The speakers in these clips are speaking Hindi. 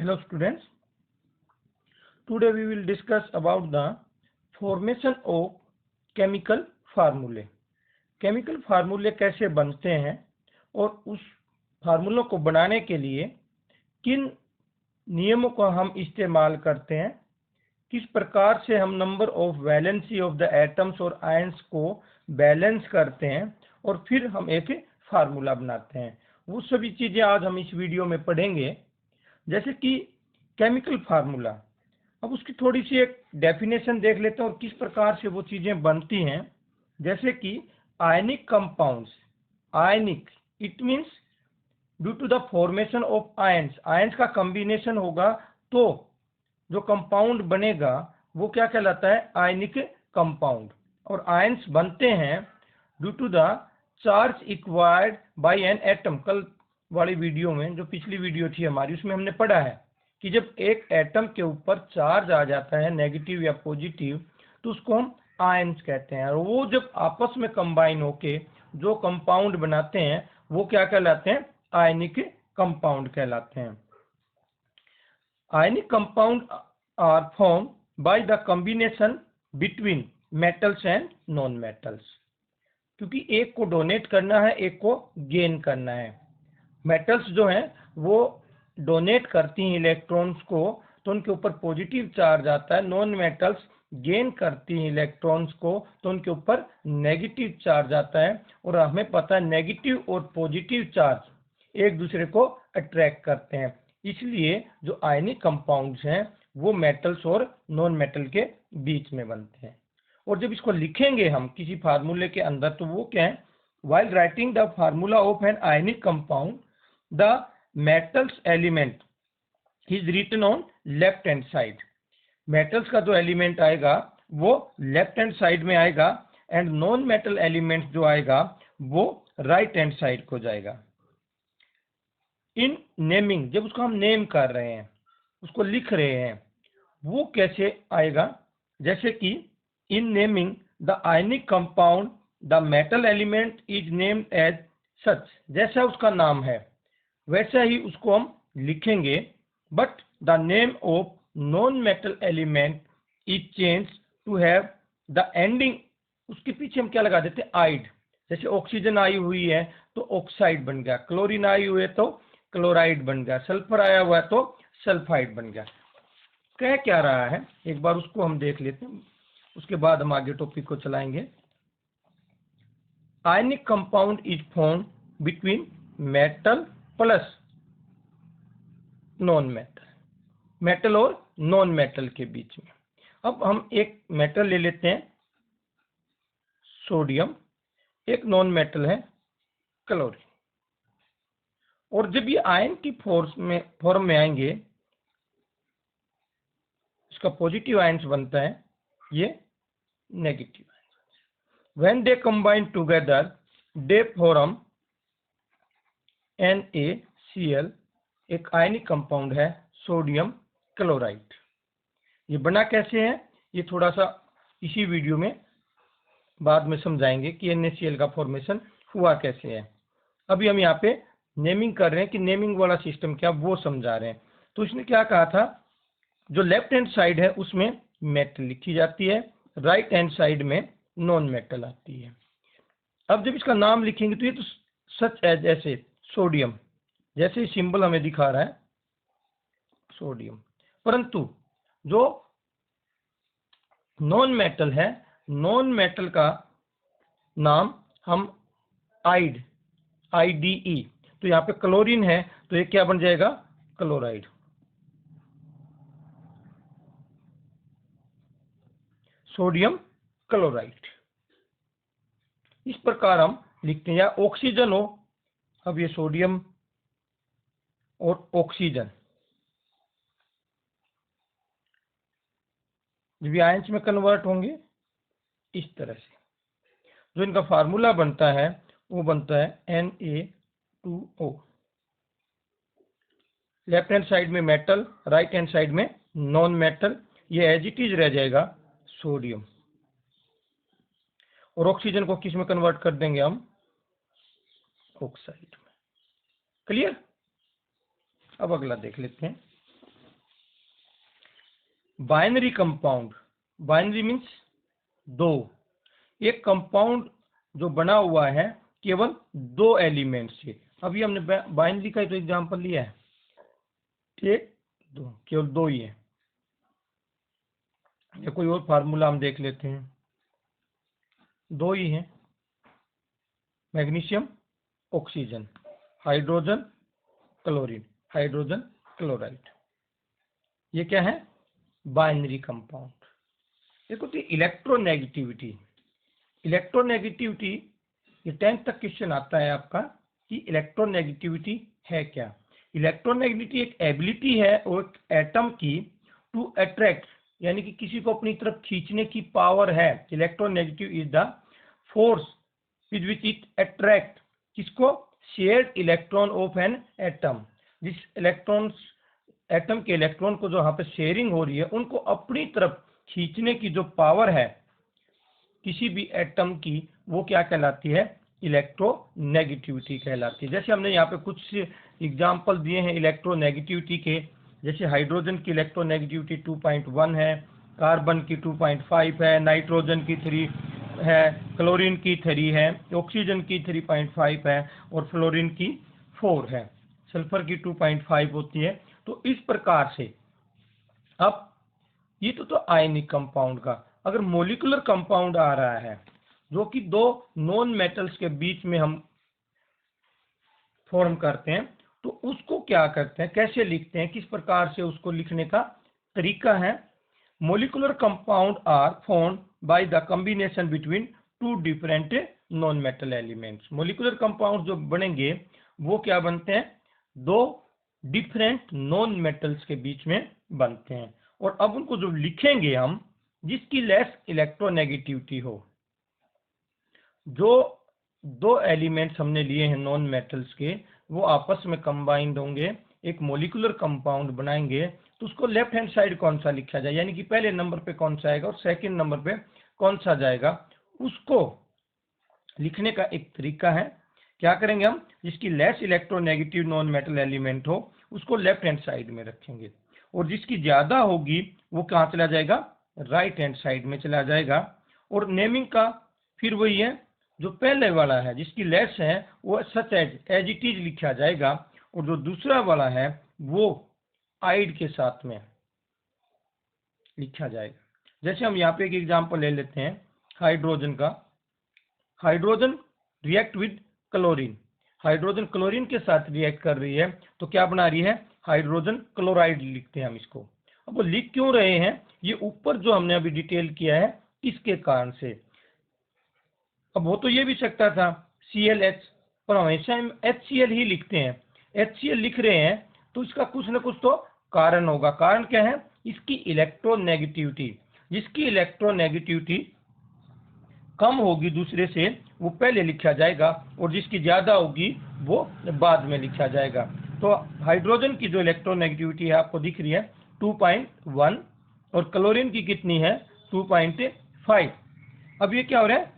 Hello students, today we will discuss about the formation of chemical formulae. Chemical फार्मूले कैसे बनते हैं और उस फार्मूलों को बनाने के लिए किन नियमों को हम इस्तेमाल करते हैं, किस प्रकार से हम number of valency of the atoms और आयंस को बैलेंस करते हैं और फिर हम एक फार्मूला बनाते हैं। वो सभी चीज़ें आज हम इस वीडियो में पढ़ेंगे। जैसे कि केमिकल फार्मूला, अब उसकी थोड़ी सी एक डेफिनेशन देख लेते हैं और किस प्रकार से वो चीज़ें बनती हैं। जैसे कि ionic compounds, ionic it means due to the formation of ions, ions का कॉम्बिनेशन होगा तो जो कंपाउंड बनेगा वो क्या कहलाता है, आयनिक कंपाउंड। और आयंस बनते हैं due to the charge acquired by an atom. कल वाली वीडियो में, जो पिछली वीडियो थी हमारी, उसमें हमने पढ़ा है कि जब एक एटम के ऊपर चार्ज आ जाता है नेगेटिव या पॉजिटिव तो उसको हम आयंस कहते हैं। और वो जब आपस में कंबाइन होके जो कंपाउंड बनाते हैं वो क्या कहलाते हैं, आयनिक कंपाउंड कहलाते हैं। Ionic compound are form by the combination between metals and non metals, क्योंकि एक को डोनेट करना है, एक को गेन करना है। मेटल्स जो हैं वो डोनेट करती हैं इलेक्ट्रॉन्स को तो उनके ऊपर पॉजिटिव चार्ज आता है। नॉन मेटल्स गेन करती हैं इलेक्ट्रॉन्स को तो उनके ऊपर नेगेटिव चार्ज आता है। और हमें पता है नेगेटिव और पॉजिटिव चार्ज एक दूसरे को अट्रैक्ट करते हैं, इसलिए जो आयनिक कंपाउंड्स हैं वो मेटल्स और नॉन मेटल के बीच में बनते हैं। और जब इसको लिखेंगे हम किसी फार्मूले के अंदर तो वो क्या है, while writing the formula of an ionic compound, the metals element is written on left hand side. metals का जो एलिमेंट आएगा वो लेफ्ट हैंड साइड में आएगा एंड नॉन मेटल एलिमेंट जो आएगा वो राइट हैंड साइड को जाएगा। इन नेमिंग, जब उसको हम नेम कर रहे हैं, उसको लिख रहे हैं, वो कैसे आएगा, जैसे कि in naming the ionic compound the metal element is named as such, जैसा उसका नाम है वैसा ही उसको हम लिखेंगे। But the name of non metal element is change to have the ending, उसके पीछे हम क्या लगा देते हैं, आइड। जैसे ऑक्सीजन आई हुई है तो ऑक्साइड बन गया, क्लोरीन आई हुई है तो क्लोराइड बन गया, सल्फर आया हुआ है तो सल्फाइड बन गया। कह क्या रहा है एक बार उसको हम देख लेते हैं, उसके बाद हम आगे टॉपिक को चलाएंगे। Ionic compound is form between metal plus non metal, metal और नॉन मेटल के बीच में। अब हम एक मेटल ले लेते हैं सोडियम, एक नॉन मेटल है क्लोरीन। और जब ये आयन की फॉर्म में आएंगे, इसका पॉजिटिव आयंस बनता है, ये negative ions. When they combine together, they form NaCl, एक आयनिक कंपाउंड है सोडियम क्लोराइड। ये बना कैसे है, ये थोड़ा सा इसी वीडियो में बाद में समझाएंगे कि NaCl का फॉर्मेशन हुआ कैसे है। अभी हम यहाँ पे नेमिंग कर रहे हैं कि नेमिंग वाला सिस्टम क्या वो समझा रहे हैं। तो इसने क्या कहा था, जो लेफ्ट हैंड साइड है उसमें मेटल लिखी जाती है, राइट हैंड साइड में नॉन मेटल आती है। अब जब इसका नाम लिखेंगे तो ये तो सच एज ऐसे सोडियम, जैसे सिंबल हमें दिखा रहा है सोडियम, परंतु जो नॉन मेटल है, नॉन मेटल का नाम हम आइड, IDE, तो यहाँ पे क्लोरीन है तो ये क्या बन जाएगा, क्लोराइड। सोडियम क्लोराइड, इस प्रकार हम लिखते हैं। या ऑक्सीजन हो, अब ये सोडियम और ऑक्सीजन जब ये आयंस में कन्वर्ट होंगे इस तरह से, जो इनका फार्मूला बनता है वो बनता है Na2O। लेफ्ट हैंड साइड में मेटल, राइट हैंड साइड में नॉन मेटल, ये एज इट इज रह जाएगा सोडियम। और ऑक्सीजन को किस में कन्वर्ट कर देंगे हम, ऑक्साइड में। क्लियर। अब अगला देख लेते हैं। बाइनरी कंपाउंड, बाइनरी मीन्स दो, एक कंपाउंड जो बना हुआ है केवल दो एलिमेंट से। अभी हमने बाइनरी का तो एग्जांपल लिया है, एक दो, केवल दो ही है। या कोई और फार्मूला हम देख लेते हैं, दो ही है, magnesium oxygen, hydrogen chlorine, hydrogen chloride. ये क्या है? Binary compound. देखो तो इलेक्ट्रोनेगेटिविटी, इलेक्ट्रोनेगेटिविटी ये 10th तक क्वेश्चन आता है आपका कि इलेक्ट्रोनेगेटिविटी है क्या। इलेक्ट्रोनेगेटिविटी एक एबिलिटी है और एटम की टू अट्रैक्ट, यानी कि किसी को अपनी तरफ खींचने की पावर है। Electronegative is the force with which it attract किसको? Shared electron of an atom. जिस इलेक्ट्रॉन्स, एटम के इलेक्ट्रॉन को जो यहाँ पे शेयरिंग हो रही है, उनको अपनी तरफ खींचने की जो पावर है किसी भी एटम की, वो क्या कहलाती है? इलेक्ट्रोनेगेटिविटी कहलाती है। जैसे हमने यहाँ पे कुछ एग्जाम्पल दिए हैं इलेक्ट्रोनेगेटिविटी के, जैसे हाइड्रोजन की इलेक्ट्रोनेगेटिविटी 2.1 है, कार्बन की 2.5 है, नाइट्रोजन की 3 है, क्लोरीन की 3 है, ऑक्सीजन की 3.5 है और फ्लोरीन की 4 है, सल्फर की 2.5 होती है। तो इस प्रकार से अब ये तो आयनिक कंपाउंड का। अगर मोलिकुलर कंपाउंड आ रहा है जो कि दो नॉन मेटल्स के बीच में हम फॉर्म करते हैं, तो उसको क्या करते हैं, कैसे लिखते हैं, किस प्रकार से उसको लिखने का तरीका है? Molecular compound are formed by the combination between two different non metal elements. Molecular compound जो बनेंगे वो क्या बनते हैं? दो डिफरेंट नॉन मेटल्स के बीच में बनते हैं। और अब उनको जो लिखेंगे हम, जिसकी लेस इलेक्ट्रोनेगेटिविटी हो, जो दो एलिमेंट्स हमने लिए हैं नॉन मेटल्स के, वो आपस में कंबाइंड होंगे, एक मोलिकुलर कंपाउंड बनाएंगे। तो उसको लेफ्ट हैंड साइड कौन सा लिखा जाए, यानी कि पहले नंबर पे कौन सा आएगा और सेकंड नंबर पे कौन सा जाएगा, उसको लिखने का एक तरीका है। क्या करेंगे हम? जिसकी less electronegative non metal element हो उसको लेफ्ट हैंड साइड में रखेंगे, और जिसकी ज्यादा होगी वो कहाँ चला जाएगा? राइट हैंड साइड में चला जाएगा। और नेमिंग का फिर वही है, जो पहले वाला है जिसकी लेस है वो सच एज इट इज लिखा जाएगा, और जो दूसरा वाला है वो आइड के साथ में लिखा जाएगा। जैसे हम यहाँ पे एक एग्जांपल ले लेते हैं हाइड्रोजन का। Hydrogen react with chlorine, hydrogen chlorine के साथ रिएक्ट कर रही है, तो क्या बना रही है? हाइड्रोजन क्लोराइड लिखते हैं हम इसको। अब वो लिख क्यों रहे हैं? ये ऊपर जो हमने अभी डिटेल किया है इसके कारण से। अब हो तो ये भी सकता था ClH, पर हमेशा हम HCl ही लिखते हैं। HCl लिख रहे हैं तो इसका कुछ ना कुछ तो कारण होगा। कारण क्या है? इसकी इलेक्ट्रोनेगेटिविटी। जिसकी इलेक्ट्रोनेगेटिविटी कम होगी दूसरे से, वो पहले लिखा जाएगा, और जिसकी ज्यादा होगी वो बाद में लिखा जाएगा। तो हाइड्रोजन की जो इलेक्ट्रोनेगेटिविटी है आपको दिख रही है 2.1, और क्लोरीन की कितनी है? 2.5। अब ये क्या हो रहा है?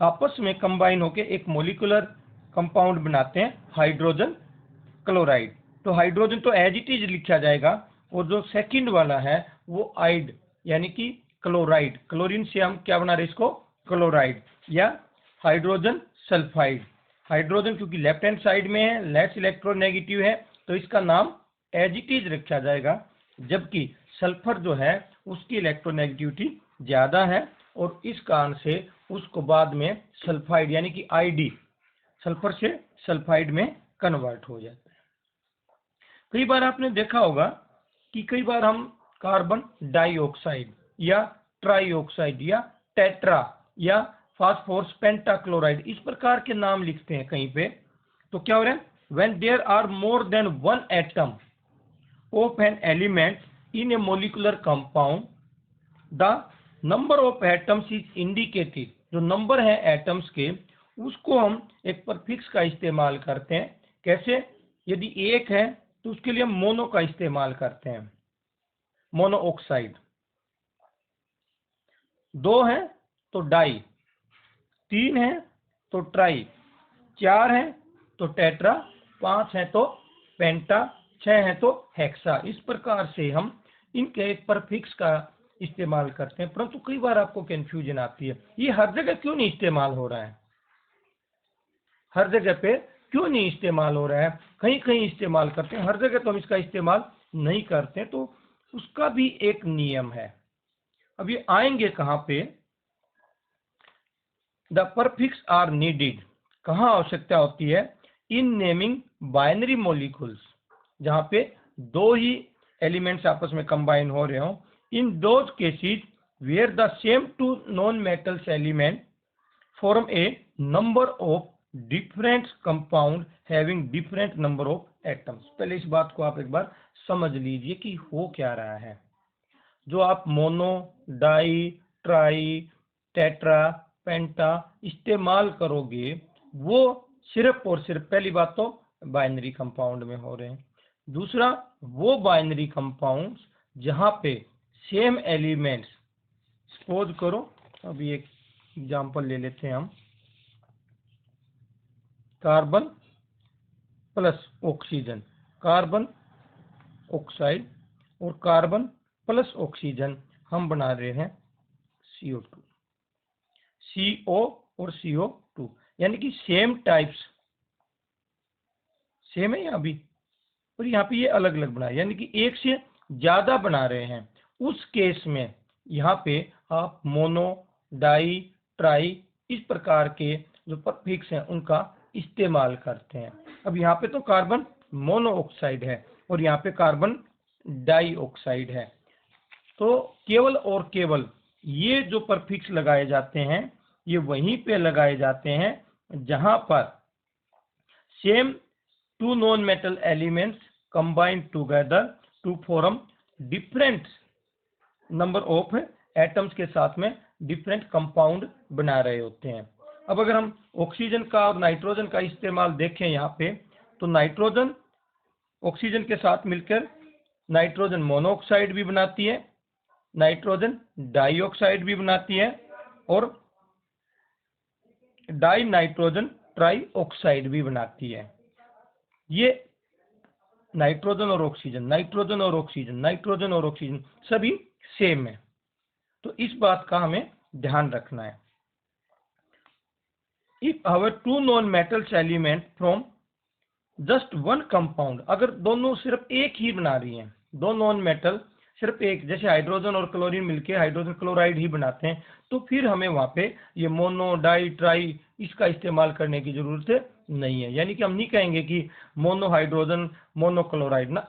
आपस में कंबाइन होकर एक मोलिकुलर कंपाउंड बनाते हैं हाइड्रोजन क्लोराइड। तो हाइड्रोजन तो एज इट इज लिखा जाएगा, और जो सेकंड वाला है वो आइड यानी कि क्लोराइड। क्लोरीन से हम क्या बना रहे हैं इसको? क्लोराइड या हाइड्रोजन सल्फाइड। हाइड्रोजन क्योंकि लेफ्ट हैंड साइड में है, लेस इलेक्ट्रोनेगेटिव है, तो इसका नाम एज इट इज रखा जाएगा। जबकि सल्फर जो है उसकी इलेक्ट्रोनेगेटिविटी ज्यादा है, और इस कारण से उसको बाद में सल्फाइड यानी कि आईडी, सल्फर से सल्फाइड में कन्वर्ट हो जाता है। कई बार आपने देखा होगा कि कई बार हम कार्बन डाइऑक्साइड या ट्राइऑक्साइड या टेट्रा या फास्फोरस पेंटाक्लोराइड इस प्रकार के नाम लिखते हैं कहीं पे। तो क्या हो रहा है? When there are more than one atom of an element in a molecular compound, the number of atoms is indicated. जो नंबर है एटम्स के, उसको हम एक परफिक्स का इस्तेमाल करते हैं। कैसे? यदि एक है तो उसके लिए हम मोनो का इस्तेमाल करते हैं, मोनो ऑक्साइड। दो है तो डाई, तीन है तो ट्राई, चार है तो टेट्रा, पांच है तो पेंटा, छह है तो हेक्सा। इस प्रकार से हम इनके परफिक्स का इस्तेमाल करते हैं, परंतु कई बार आपको कंफ्यूजन आती है, ये हर जगह क्यों नहीं इस्तेमाल हो रहा है, हर जगह पे क्यों नहीं इस्तेमाल हो रहा है। कहीं कहीं इस्तेमाल करते हैं, हर जगह तो हम इसका इस्तेमाल नहीं करते, तो उसका भी एक नियम है। अब ये आएंगे कहाँ पे, द परफिक्स आर नीडेड, कहाँ आवश्यकता होती है, इन नेमिंग बाइनरी मॉलिक्यूल्स, जहाँ पे दो ही एलिमेंट्स आपस में कंबाइन हो रहे हो, in those cases where the same two non metals element form a number of different compound having different number of atoms. पहले इस बात को आप एक बार समझ लीजिए कि हो क्या रहा है। जो आप मोनो, डाई, ट्राई, टेट्रा, पेंटा इस्तेमाल करोगे, वो सिर्फ और सिर्फ, पहली बात तो बाइनरी कंपाउंड में हो रहे हैं, दूसरा वो बाइनरी कंपाउंड्स जहां पे सेम एलिमेंट्स, सपोज करो, अभी एक एग्जांपल ले लेते हैं हम, carbon plus oxygen, carbon oxide और कार्बन प्लस ऑक्सीजन हम बना रहे हैं CO2, CO और CO2, यानी कि सेम टाइप्स, सेम है यहाँ भी, और यहाँ पे ये अलग अलग बना, यानी कि एक से ज्यादा बना रहे हैं। उस केस में यहाँ पे आप मोनो, डाई, ट्राई इस प्रकार के जो परफिक्स हैं उनका इस्तेमाल करते हैं। अब यहाँ पे तो कार्बन मोनोऑक्साइड है और यहाँ पे कार्बन डाइऑक्साइड है, तो केवल और केवल ये जो परफिक्स लगाए जाते हैं ये वहीं पे लगाए जाते हैं जहां पर same two non metal elements combined together to form different number of atoms के साथ में डिफरेंट कंपाउंड बना रहे होते हैं। अब अगर हम ऑक्सीजन का और नाइट्रोजन का इस्तेमाल देखें यहाँ पे, तो नाइट्रोजन ऑक्सीजन के साथ मिलकर नाइट्रोजन मोनोऑक्साइड भी बनाती है, नाइट्रोजन डाइऑक्साइड भी बनाती है, और डाई नाइट्रोजन ट्राइऑक्साइड भी बनाती है। ये नाइट्रोजन और ऑक्सीजन, नाइट्रोजन और ऑक्सीजन, नाइट्रोजन और ऑक्सीजन सभी सेम है, तो इस बात का हमें ध्यान रखना है। If our two non metals element from just one compound, अगर दोनों सिर्फ एक ही बना रही हैं, दो नॉन मेटल सिर्फ एक, जैसे हाइड्रोजन और क्लोरीन मिलके हाइड्रोजन क्लोराइड ही बनाते हैं, तो फिर हमें वहां पे ये मोनो, डाई, ट्राई इसका इस्तेमाल करने की जरूरत नहीं है। यानी कि हम नहीं कहेंगे कि मोनो हाइड्रोजन मोनो क्लोराइड ना,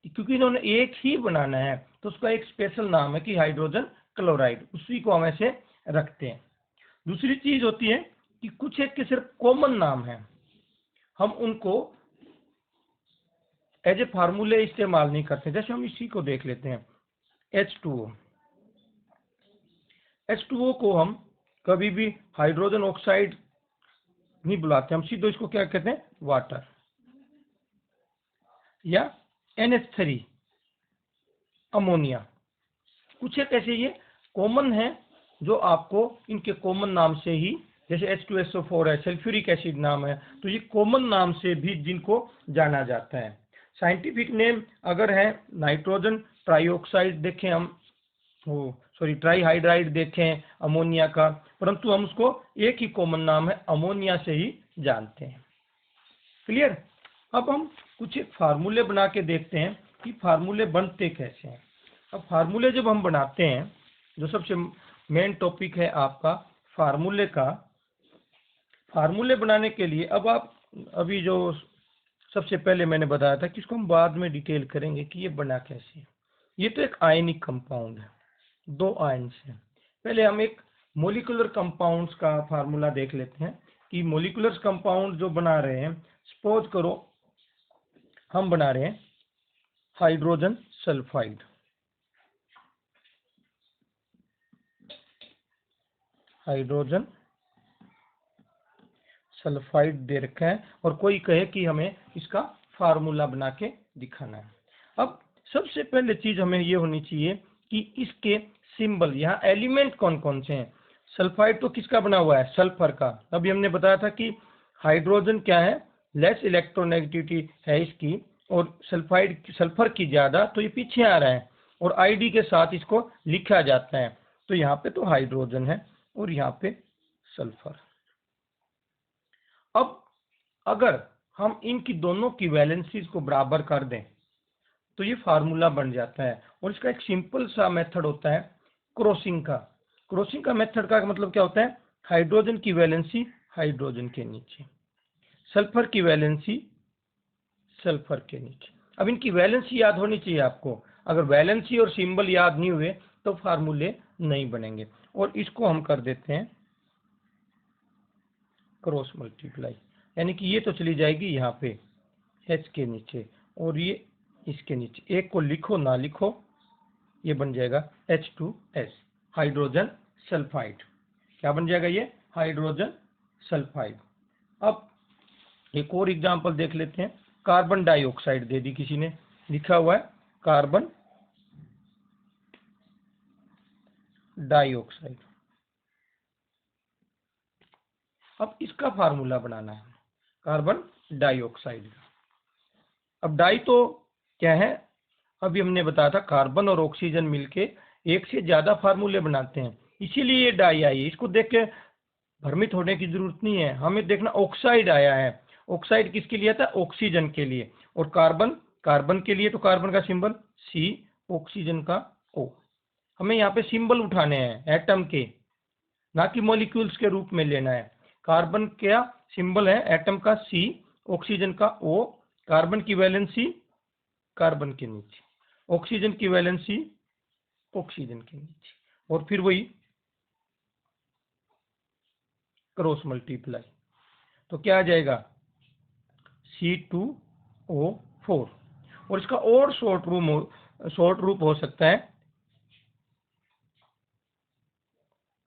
क्योंकि इन्होंने एक ही बनाना है, तो उसका एक स्पेशल नाम है कि हाइड्रोजन क्लोराइड, उसी को हम ऐसे रखते हैं। दूसरी चीज होती है कि कुछ एक के सिर्फ कॉमन नाम है, हम उनको एज ए फार्मूले इस्तेमाल नहीं करते। जैसे हम इसी को देख लेते हैं, H2O, H2O को हम कभी भी हाइड्रोजन ऑक्साइड नहीं बुलाते, हम सीधे इसको क्या कहते हैं, वाटर, या NH3 अमोनिया। कुछ एक ऐसे ये कॉमन है जो आपको इनके कॉमन नाम से ही, जैसे H2SO4 है, सल्फ्यूरिक एसिड नाम है, तो ये कॉमन नाम से भी जिनको जाना जाता है। साइंटिफिक नेम अगर है नाइट्रोजन ट्राइऑक्साइड देखें हम, सॉरी ट्राईहाइड्राइड देखें अमोनिया का, परंतु हम उसको एक ही कॉमन नाम है अमोनिया से ही जानते हैं। क्लियर। अब हम कुछ फार्मूले बना के देखते हैं कि फार्मूले बनते कैसे हैं। अब फार्मूले जब हम बनाते हैं, जो सबसे मेन टॉपिक है आपका फार्मूले का, फार्मूले बनाने के लिए अब आप अभी जो सबसे पहले मैंने बताया था कि इसको हम बाद में डिटेल करेंगे कि ये बना कैसे है। ये तो एक आयनिक कंपाउंड है, दो आयन्स हैं। पहले हम एक मोलिकुलर कंपाउंड्स का फार्मूला देख लेते हैं कि मोलिकुलर कंपाउंड जो बना रहे हैं, सपोज करो हम बना रहे हैं हाइड्रोजन सल्फाइड, हाइड्रोजन सल्फाइड दे रखा है और कोई कहे कि हमें इसका फार्मूला बना के दिखाना है। अब सबसे पहले चीज हमें ये होनी चाहिए कि इसके सिंबल, यहाँ एलिमेंट कौन कौन से हैं। सल्फाइड तो किसका बना हुआ है, सल्फर का। अभी हमने बताया था कि हाइड्रोजन क्या है, लेस इलेक्ट्रोनेगेटिविटी है इसकी, और सल्फाइड सल्फर की ज्यादा, तो ये पीछे आ रहा है। और आईडी के साथ इसको लिखा जाता है। तो यहाँ पे तो हाइड्रोजन है और यहाँ पे सल्फर। अब अगर हम इनकी दोनों की वैलेंसीज को बराबर कर दें तो ये फार्मूला बन जाता है। और इसका एक सिंपल सा मेथड होता है क्रॉसिंग का। क्रॉसिंग का मेथड का मतलब क्या होता है, हाइड्रोजन की वैलेंसी हाइड्रोजन के नीचे, सल्फर की वैलेंसी सल्फर के नीचे। अब इनकी वैलेंसी याद होनी चाहिए आपको। अगर वैलेंसी और सिंबल याद नहीं हुए तो फार्मूले नहीं बनेंगे। और इसको हम कर देते हैं क्रॉस मल्टीप्लाई, यानी कि ये तो चली जाएगी यहाँ पे H के नीचे और ये इसके नीचे। एक को लिखो ना लिखो, ये बन जाएगा H2S, हाइड्रोजन सल्फाइड। क्या बन जाएगा ये, हाइड्रोजन सल्फाइड। अब एक और एग्जांपल देख लेते हैं। कार्बन डाइऑक्साइड दे दी किसी ने, लिखा हुआ है कार्बन डाइऑक्साइड। अब इसका फार्मूला बनाना है कार्बन डाइऑक्साइड का। अब डाई तो क्या है, अभी हमने बताया था कार्बन और ऑक्सीजन मिलके एक से ज्यादा फार्मूले बनाते हैं, इसीलिए ये डाई आई है। इसको देख के भ्रमित होने की जरूरत नहीं है, हमें देखना ऑक्साइड आया है। ऑक्साइड किसके लिए था, ऑक्सीजन के लिए। और कार्बन कार्बन के लिए, तो कार्बन का सिंबल C, ऑक्सीजन का O। हमें यहाँ पे सिंबल उठाने हैं एटम के, ना कि मॉलिक्यूल्स के रूप में लेना है। कार्बन क्या सिंबल है, एटम का C, ऑक्सीजन का O, कार्बन की वैलेंसी कार्बन के नीचे, ऑक्सीजन की वैलेंसी ऑक्सीजन के नीचे, और फिर वही क्रॉस मल्टीप्लाई। तो क्या आ जाएगा C2O4। और इसका और शॉर्ट रूप हो सकता है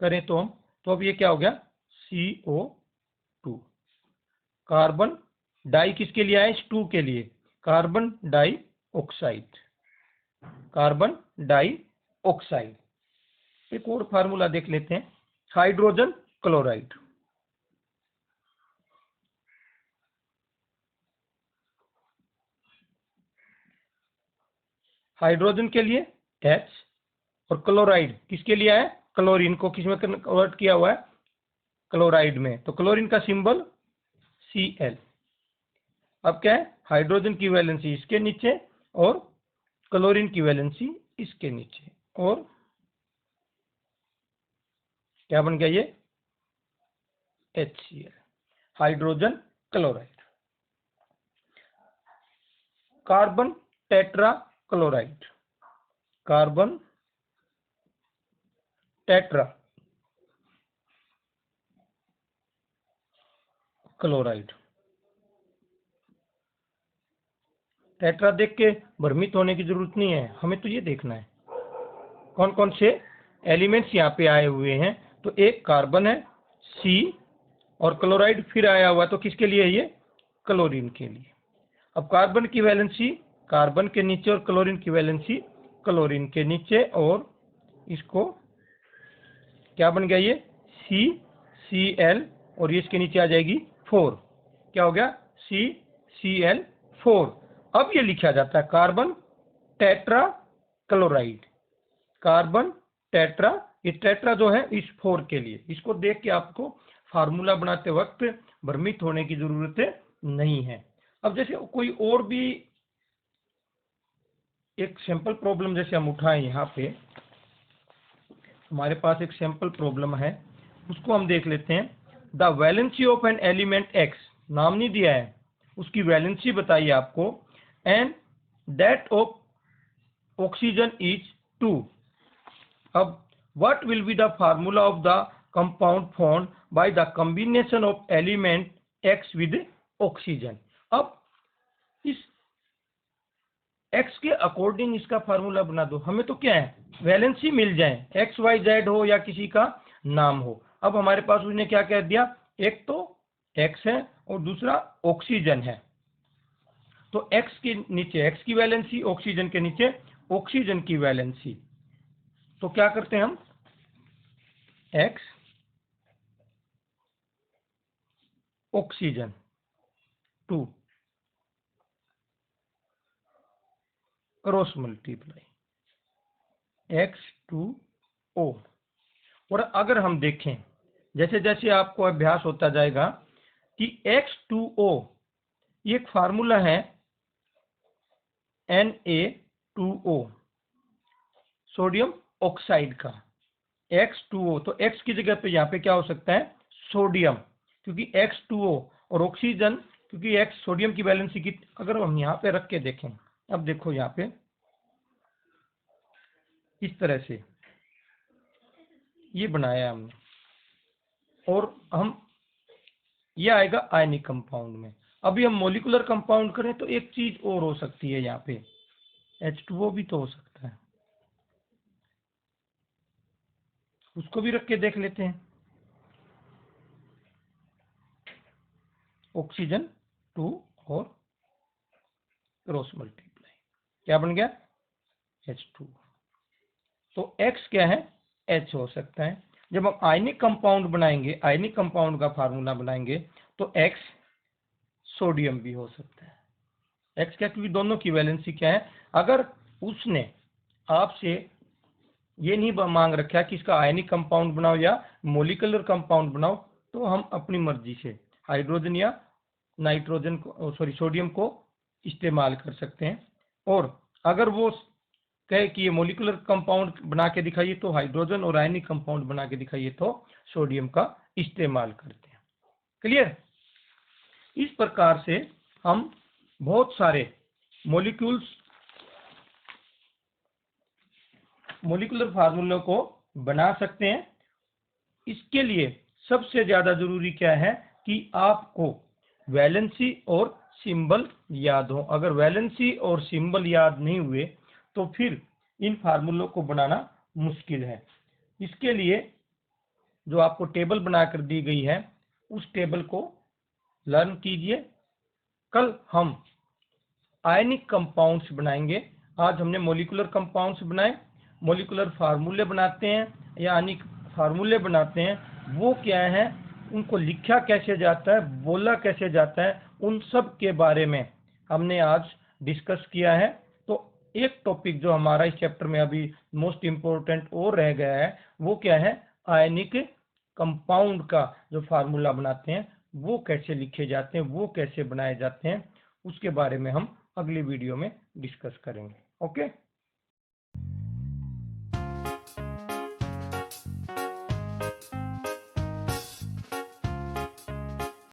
करें तो हम, तो अब ये क्या हो गया CO2। कार्बन डाई किसके लिए आए, H2 के लिए, carbon dioxide, carbon dioxide. एक और फार्मूला देख लेते हैं, हाइड्रोजन क्लोराइड। हाइड्रोजन के लिए H और क्लोराइड किसके लिए है, क्लोरीन को किसमें कन्वर्ट किया हुआ है, क्लोराइड में। तो क्लोरीन का सिंबल Cl। अब क्या है, हाइड्रोजन की वैलेंसी इसके नीचे और क्लोरीन की वैलेंसी इसके नीचे, और क्या बन गया ये HCl, hydrogen chloride. Carbon tetra chloride, carbon tetra chloride. Tetra देख के भ्रमित होने की जरूरत नहीं है, हमें तो ये देखना है कौन कौन से एलिमेंट्स यहाँ पे आए हुए हैं। तो एक कार्बन है C, और क्लोराइड फिर आया हुआ, तो किसके लिए है ये, क्लोरीन के लिए। अब कार्बन की वैलेंसी कार्बन के नीचे और क्लोरीन की वैलेंसी क्लोरीन के नीचे, और इसको क्या बन गया ये CCl, और ये इसके नीचे आ जाएगी 4। क्या हो गया CCl4। अब ये लिखा जाता है carbon tetra chloride, carbon tetra. ये टेट्रा जो है इस 4 के लिए। इसको देख के आपको फार्मूला बनाते वक्त भ्रमित होने की जरूरत नहीं है। अब जैसे कोई और भी एक सैंपल प्रॉब्लम जैसे हम उठाएं, यहाँ पे हमारे पास एक सैंपल प्रॉब्लम है, उसको हम देख लेते हैं। The valency of an element X, नाम नहीं दिया है, उसकी वैलेंसी बताइए आपको, and that of oxygen is 2। अब what will be the formula of the compound formed by the combination of element X with oxygen। अब इस X के अकॉर्डिंग इसका फार्मूला बना दो। हमें तो क्या है, वैलेंसी मिल जाए, XYZ हो या किसी का नाम हो। अब हमारे पास उसने क्या कह दिया, एक तो X है और दूसरा ऑक्सीजन है। तो X के नीचे X की वैलेंसी, ऑक्सीजन के नीचे ऑक्सीजन की वैलेंसी। तो क्या करते हैं हम, X oxygen 2 cross multiply, H2O। और अगर हम देखें जैसे जैसे आपको अभ्यास होता जाएगा कि H2O ये एक फार्मूला है Na2O सोडियम ऑक्साइड का। X2O तो X की जगह पे यहाँ पे क्या हो सकता है, सोडियम, क्योंकि X2O और ऑक्सीजन, क्योंकि X सोडियम की वैलेंसी की, अगर हम यहाँ पे रख के देखें, अब देखो यहाँ पे इस तरह से ये बनाया हमने और हम ये आएगा आयनिक कंपाउंड में। अभी हम मोलिकुलर कंपाउंड करें तो एक चीज और हो सकती है, यहाँ पे H2O भी तो हो सकता है, उसको भी रख के देख लेते हैं। ऑक्सीजन 2 और क्रॉस मल्टीप्लाई क्या बन गया, H2। तो X क्या है, H हो सकता है। जब हम आयनिक कंपाउंड बनाएंगे, आयनिक कंपाउंड का फार्मूला बनाएंगे तो X सोडियम भी हो सकता है। X क्या, क्योंकि दोनों की वैलेंसी क्या है। अगर उसने आपसे ये नहीं मांग रखा कि इसका आयनिक कंपाउंड बनाओ या मोलिकुलर कंपाउंड बनाओ, तो हम अपनी मर्जी से हाइड्रोजन या नाइट्रोजन को, सॉरी सोडियम को इस्तेमाल कर सकते हैं। और अगर वो कहे कि ये मोलिकुलर कंपाउंड बना के दिखाइए तो हाइड्रोजन, और आयनिक कंपाउंड बना के दिखाइए तो सोडियम का इस्तेमाल करते हैं। क्लियर। इस प्रकार से हम बहुत सारे मोलिकुलर फार्मूलों को बना सकते हैं। इसके लिए सबसे ज्यादा जरूरी क्या है कि आपको वैलेंसी और सिंबल याद हो। अगर वैलेंसी और सिंबल याद नहीं हुए तो फिर इन फार्मूलों को बनाना मुश्किल है। इसके लिए जो आपको टेबल बनाकर दी गई है उस टेबल को लर्न कीजिए। कल हम आयनिक कंपाउंड्स बनाएंगे। आज हमने मोलिकुलर कंपाउंड्स बनाए। मोलिकुलर फार्मूले बनाते हैं या आयनिक फार्मूले बनाते हैं, वो क्या है, उनको लिखा कैसे जाता है, बोला कैसे जाता है, उन सब के बारे में हमने आज डिस्कस किया है। तो एक टॉपिक जो हमारा इस चैप्टर में अभी मोस्ट इम्पोर्टेंट और रह गया है, वो क्या है, आयनिक कंपाउंड का जो फार्मूला बनाते हैं वो कैसे लिखे जाते हैं, वो कैसे बनाए जाते हैं, उसके बारे में हम अगली वीडियो में डिस्कस करेंगे। ओके।